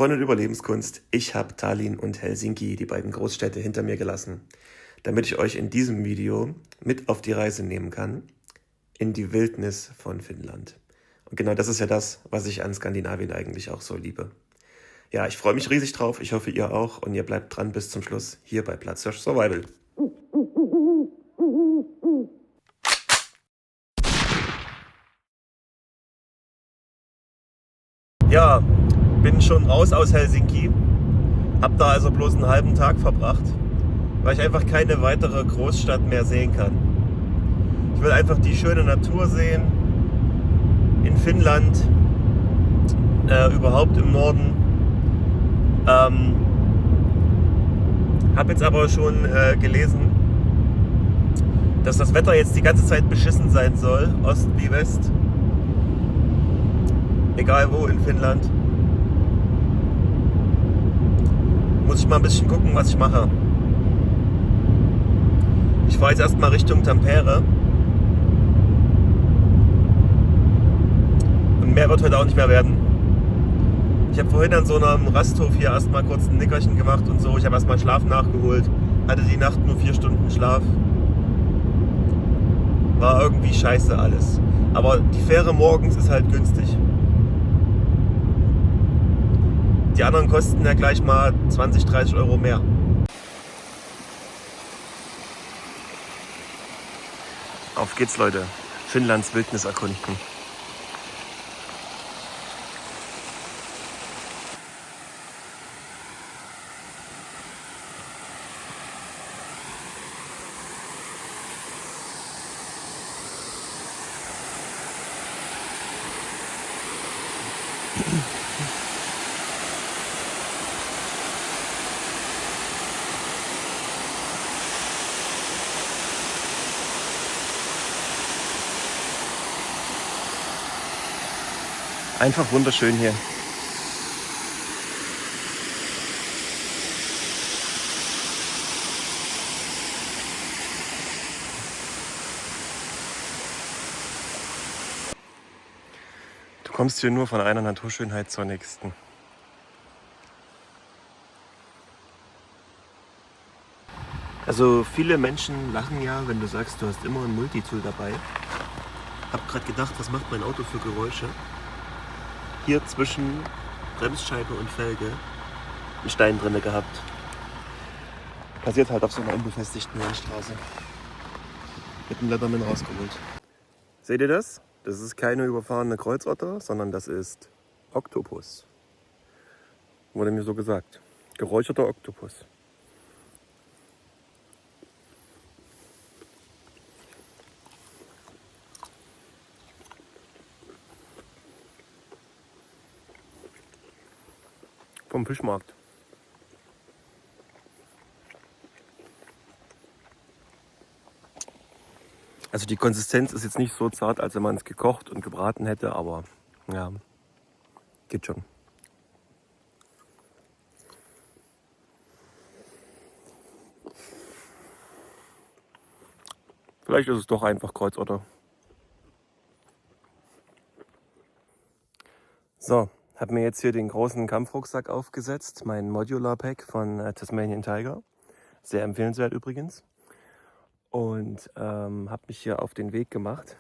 Freunde der Überlebenskunst, ich habe Tallinn und Helsinki, die beiden Großstädte, hinter mir gelassen, damit ich euch in diesem Video mit auf die Reise nehmen kann, in die Wildnis von Finnland. Und genau das ist ja das, was ich an Skandinavien eigentlich auch so liebe. Ja, ich freue mich riesig drauf, ich hoffe ihr auch und ihr bleibt dran bis zum Schluss hier bei Platzhirsch Survival. Ja, bin schon raus aus Helsinki, hab da also bloß einen halben Tag verbracht, weil ich einfach keine weitere Großstadt mehr sehen kann. Ich will einfach die schöne Natur sehen, in Finnland, überhaupt im Norden. Habe jetzt aber schon gelesen, dass das Wetter jetzt die ganze Zeit beschissen sein soll, Ost wie West. Egal wo in Finnland. Muss ich mal ein bisschen gucken, was ich mache. Ich fahre jetzt erstmal Richtung Tampere. Und mehr wird heute auch nicht mehr werden. Ich habe vorhin an so einem Rasthof hier erstmal kurz ein Nickerchen gemacht und so. Ich habe erstmal Schlaf nachgeholt. Hatte die Nacht nur 4 Stunden Schlaf. War irgendwie scheiße alles. Aber die Fähre morgens ist halt günstig. Die anderen kosten ja gleich mal 20, 30 Euro mehr. Auf geht's, Leute. Finnlands Wildnis erkunden. Einfach wunderschön hier. Du kommst hier nur von einer Naturschönheit zur nächsten. Also viele Menschen lachen ja, wenn du sagst, du hast immer ein Multitool dabei. Hab gerade gedacht, was macht mein Auto für Geräusche? Hier zwischen Bremsscheibe und Felge einen Stein drinne gehabt. Passiert halt auf so einer unbefestigten Landstraße. Mit dem Leatherman rausgeholt. Seht ihr das? Das ist keine überfahrene Kreuzotter, sondern das ist Oktopus. Wurde mir so gesagt. Geräucherter Oktopus. Vom Fischmarkt. Also die Konsistenz ist jetzt nicht so zart, als wenn man es gekocht und gebraten hätte, aber ja, geht schon. Vielleicht ist es doch einfach Kreuzotter. So, habe mir jetzt hier den großen Kampfrucksack aufgesetzt, mein Modular Pack von Tasmanian Tiger. Sehr empfehlenswert übrigens. Und habe mich hier auf den Weg gemacht,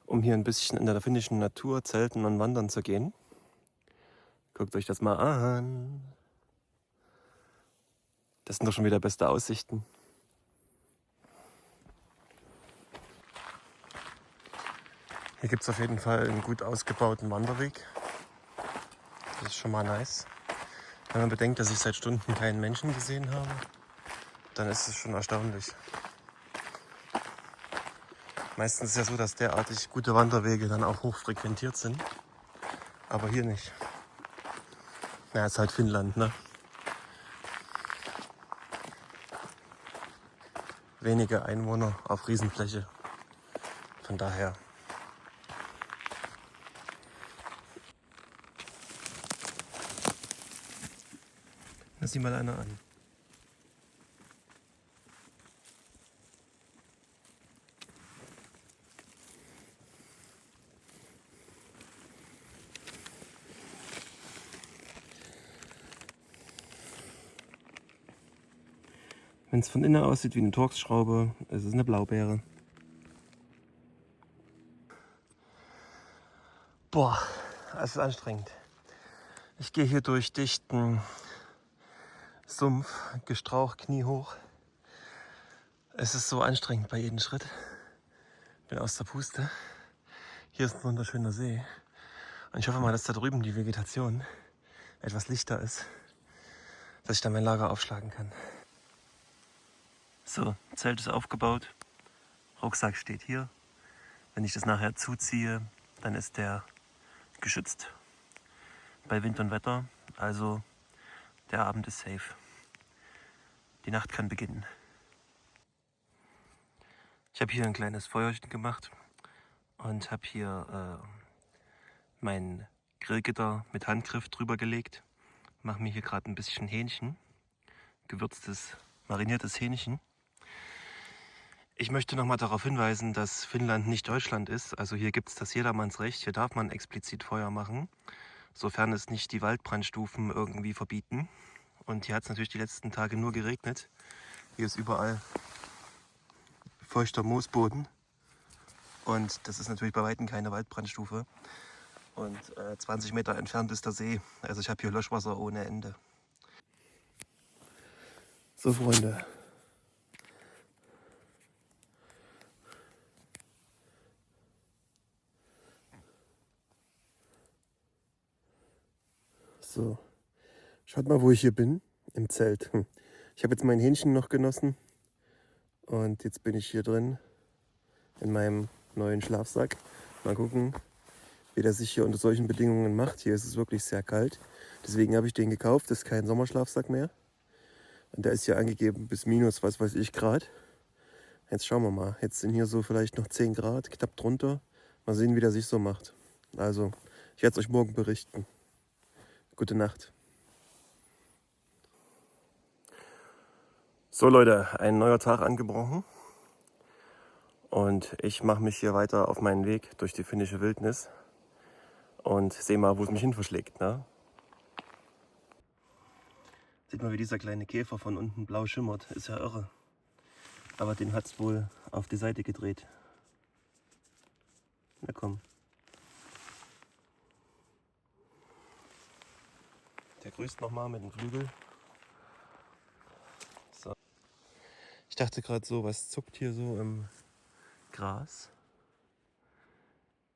um hier ein bisschen in der finnischen Natur zelten und wandern zu gehen. Guckt euch das mal an. Das sind doch schon wieder beste Aussichten. Hier gibt es auf jeden Fall einen gut ausgebauten Wanderweg. Das ist schon mal nice. Wenn man bedenkt, dass ich seit Stunden keinen Menschen gesehen habe, dann ist es schon erstaunlich. Meistens ist es ja so, dass derartig gute Wanderwege dann auch hoch frequentiert sind. Aber hier nicht. Ja, ist halt Finnland, ne? Wenige Einwohner auf Riesenfläche. Von daher. Lass sie mal einer an. Wenn es von innen aussieht wie eine Torx-Schraube, ist es eine Blaubeere. Boah, es ist anstrengend. Ich gehe hier durch dichten Sumpf, Gestrauch, kniehoch. Es ist so anstrengend bei jedem Schritt. Bin aus der Puste. Hier ist ein wunderschöner See. Und ich hoffe mal, dass da drüben die Vegetation etwas lichter ist, dass ich dann mein Lager aufschlagen kann. So, Zelt ist aufgebaut. Rucksack steht hier. Wenn ich das nachher zuziehe, dann ist der geschützt bei Wind und Wetter. Also der Abend ist safe. Die Nacht kann beginnen. Ich habe hier ein kleines Feuerchen gemacht und habe hier mein Grillgitter mit Handgriff drüber gelegt. Mache mir hier gerade ein bisschen Hähnchen, gewürztes, mariniertes Hähnchen. Ich möchte nochmal darauf hinweisen, dass Finnland nicht Deutschland ist. Also hier gibt es das Jedermannsrecht. Hier darf man explizit Feuer machen, sofern es nicht die Waldbrandstufen irgendwie verbieten. Und hier hat es natürlich die letzten Tage nur geregnet. Hier ist überall feuchter Moosboden. Und das ist natürlich bei weitem keine Waldbrandstufe. Und 20 Meter entfernt ist der See. Also ich habe hier Löschwasser ohne Ende. So, Freunde. So, schaut mal, wo ich hier bin, im Zelt. Ich habe jetzt mein Hähnchen noch genossen und jetzt bin ich hier drin in meinem neuen Schlafsack. Mal gucken, wie der sich hier unter solchen Bedingungen macht. Hier ist es wirklich sehr kalt, deswegen habe ich den gekauft. Das ist kein Sommerschlafsack mehr und der ist hier angegeben bis minus, was weiß ich, Grad. Jetzt schauen wir mal, jetzt sind hier so vielleicht noch 10 Grad, knapp drunter. Mal sehen, wie der sich so macht. Also, ich werde es euch morgen berichten. Gute Nacht. So Leute, ein neuer Tag angebrochen und ich mache mich hier weiter auf meinen Weg durch die finnische Wildnis und sehe mal, wo es mich hin verschlägt. Ne? Sieht mal, wie dieser kleine Käfer von unten blau schimmert, ist ja irre. Aber den hat es wohl auf die Seite gedreht. Na komm. Der grüßt nochmal mit dem Flügel. So. Ich dachte gerade so, was zuckt hier so im Gras?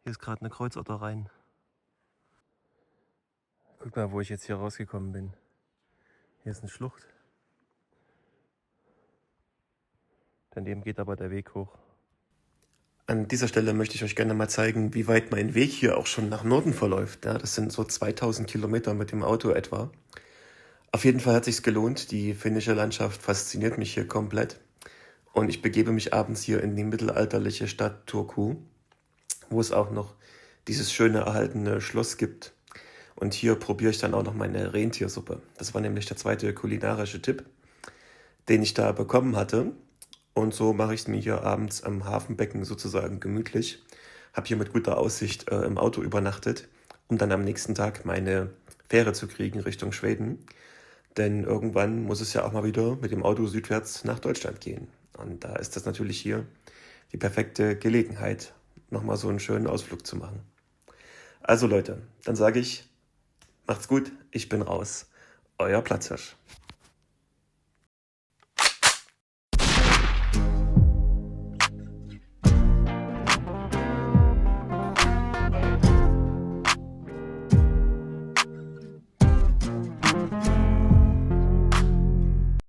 Hier ist gerade eine Kreuzotter rein. Guck mal, wo ich jetzt hier rausgekommen bin. Hier ist eine Schlucht. Daneben geht aber der Weg hoch. An dieser Stelle möchte ich euch gerne mal zeigen, wie weit mein Weg hier auch schon nach Norden verläuft. Ja, das sind so 2000 Kilometer mit dem Auto etwa. Auf jeden Fall hat es sich gelohnt. Die finnische Landschaft fasziniert mich hier komplett. Und ich begebe mich abends hier in die mittelalterliche Stadt Turku, wo es auch noch dieses schöne erhaltene Schloss gibt. Und hier probiere ich dann auch noch meine Rentiersuppe. Das war nämlich der zweite kulinarische Tipp, den ich da bekommen hatte. Und so mache ich es mir hier abends am Hafenbecken sozusagen gemütlich. Habe hier mit guter Aussicht im Auto übernachtet, um dann am nächsten Tag meine Fähre zu kriegen Richtung Schweden. Denn irgendwann muss es ja auch mal wieder mit dem Auto südwärts nach Deutschland gehen. Und da ist das natürlich hier die perfekte Gelegenheit, nochmal so einen schönen Ausflug zu machen. Also Leute, dann sage ich, macht's gut, ich bin raus. Euer Platzhirsch.